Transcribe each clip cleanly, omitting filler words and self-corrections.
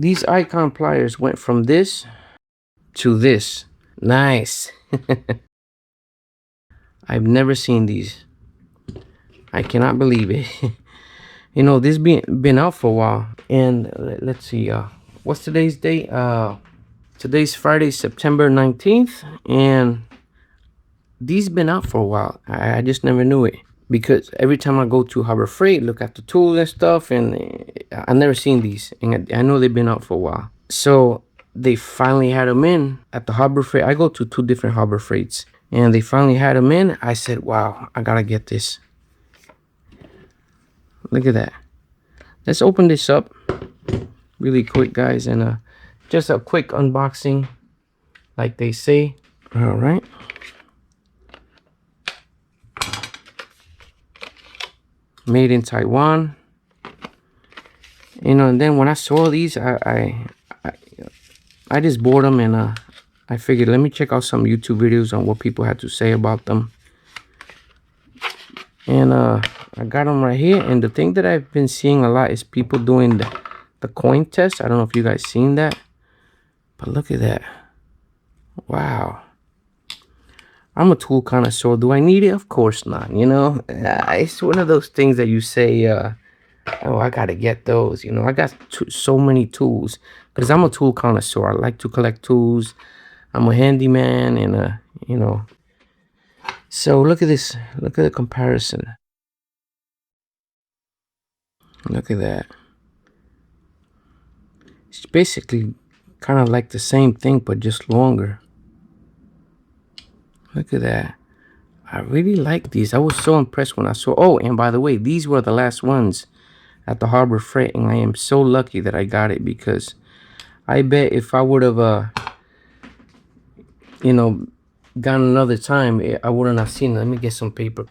These icon pliers went from this to this. Nice. I've never seen these. I cannot believe it. You know, this been out for a while. And let's see, what's today's date? Today's Friday, September 19th, and these been out for a while. I just never knew it, because every time I go to Harbor Freight, look at the tools and stuff, and I never seen these, and I know they've been out for a while. So they finally had them in at the Harbor Freight. I go to 2 different Harbor Freights, and they finally had them in. I said, wow, I gotta get this. Look at that. Let's open this up really quick, guys, and just a quick unboxing, like they say. All right. Made in Taiwan. You know, and then when I saw these, I just bought them, and I figured, let me check out some YouTube videos on what people had to say about them. And I got them right here. And the thing that I've been seeing a lot is people doing the coin test. I don't know if you guys seen that, but look at that. Wow. I'm a tool connoisseur. Do I need it? Of course not. You know, it's one of those things that you say, oh, I gotta get those. You know, I got so many tools because I'm a tool connoisseur. I like to collect tools. I'm a handyman, and you know. So look at this. Look at the comparison. Look at that. It's basically kind of like the same thing, but just longer. Look at that. I really like these. I was so impressed when I saw. Oh, and by the way, these were the last ones at the Harbor Freight, and I am so lucky that I got it, because I bet if I would have you know, gone another time, I wouldn't have seen it. Let me get some paper.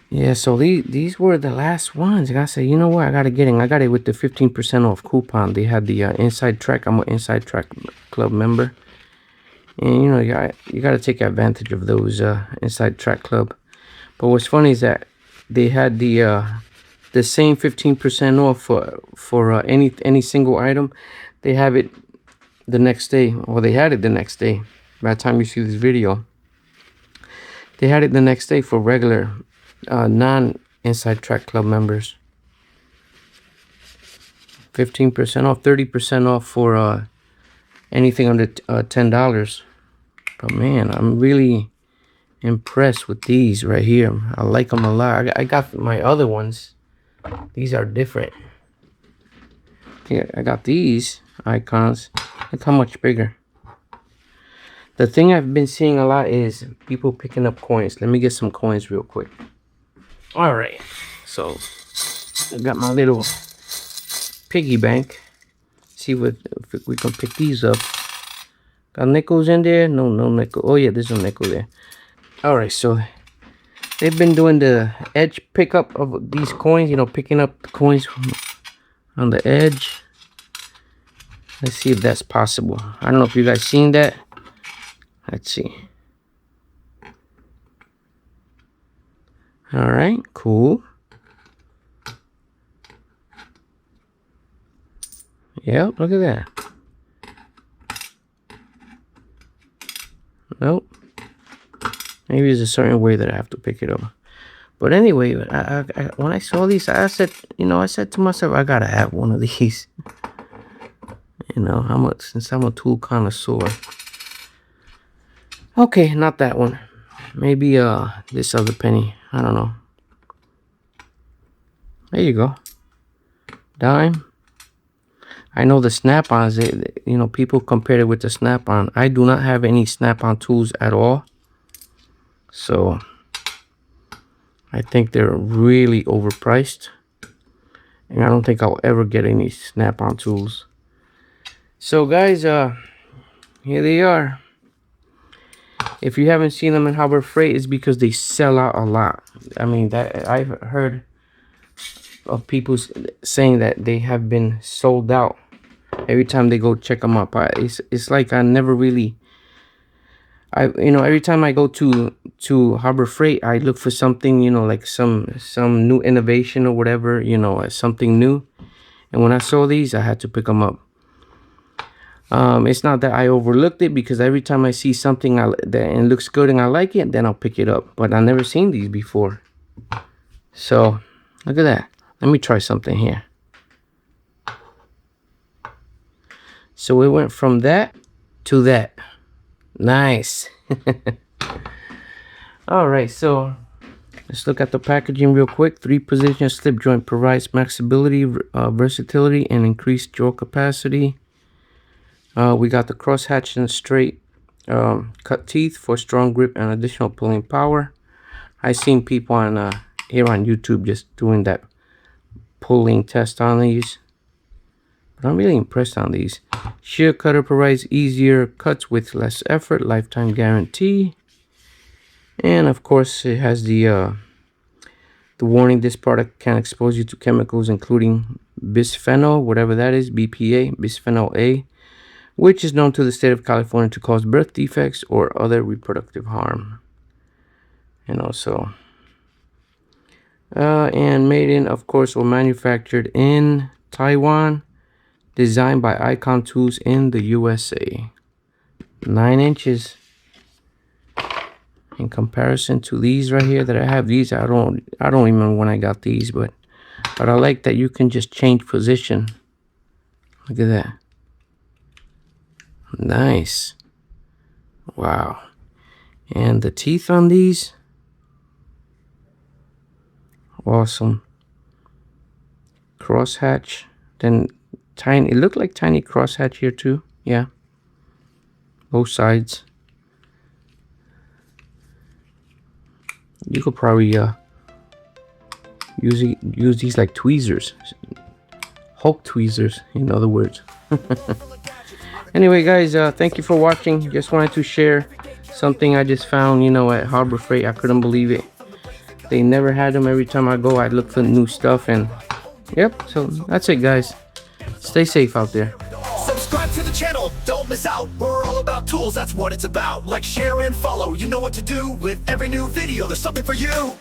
Yeah, so these were the last ones. I said, you know what, I gotta get it. I got it with the 15% off coupon. They had the Inside Track. I'm an Inside Track Club member, and you know, you gotta take advantage of those Inside Track Club. But what's funny is that they had the same 15% off for any single item. They have it the next day, or they had it the next day. By the time you see this video, they had it the next day for regular non-Inside Track Club members. 15% off, 30% off for anything under $10. But man, I'm really impressed with these right here. I like them a lot. I got my other ones. These are different. Yeah, I got these icons. Look how much bigger. The thing I've been seeing a lot is people picking up coins. Let me get some coins real quick. All right, so I got my little piggy bank. See if we can pick these up. Got nickels in there? No nickel. Oh yeah, there's a nickel there. All right, so they've been doing the edge pickup of these coins. You know, picking up the coins on the edge. Let's see if that's possible. I don't know if you guys seen that. Let's see. All right, cool. Yep, look at that. Nope. Maybe there's a certain way that I have to pick it up. But anyway, when I saw these, I said, you know, I said to myself, I gotta have one of these. You know, since I'm a tool connoisseur. Okay, not that one. Maybe this other penny. I don't know. There you go. Dime. I know the snap-ons, you know, people compare it with the snap-on. I do not have any snap-on tools at all. So I think they're really overpriced. And I don't think I'll ever get any snap-on tools. So guys, here they are. If you haven't seen them in Harbor Freight, it's because they sell out a lot. I mean, that I've heard of people saying that they have been sold out every time they go check them up. It's like I never really, you know, every time I go to Harbor Freight, I look for something, you know, like some new innovation or whatever, you know, something new. And when I saw these, I had to pick them up. It's not that I overlooked it, because every time I see something that and it looks good and I like it, then I'll pick it up. But I've never seen these before. So look at that. Let me try something here. So we went from that to that. Nice. All right, so let's look at the packaging real quick. 3-position slip joint provides flexibility, versatility, and increased draw capacity. We got the crosshatch and straight cut teeth for strong grip and additional pulling power. I've seen people on here on YouTube just doing that pulling test on these, but I'm really impressed on these. Shear cutter provides easier cuts with less effort, lifetime guarantee. And of course it has the warning: this product can expose you to chemicals including bisphenol, whatever that is, BPA, bisphenol A, which is known to the state of California to cause birth defects or other reproductive harm. And also and made in, of course, or manufactured in Taiwan, designed by Icon Tools in the USA. 9 inches. In comparison to these right here that I have, these I don't remember when I got these, but I like that you can just change position. Look at that. Nice. Wow. And the teeth on these, awesome. Crosshatch, then tiny, it looked like tiny crosshatch here too. Yeah, both sides. You could probably use these like tweezers, Hulk tweezers, in other words. Anyway, guys, thank you for watching. Just wanted to share something I just found, you know, at Harbor Freight. I couldn't believe it. They never had them. Every time I go, I look for new stuff, and yep. So that's it, guys. Stay safe out there. Subscribe to the channel, don't miss out. We're all about tools, that's what it's about. Like, share, and follow. You know what to do. With every new video, there's something for you.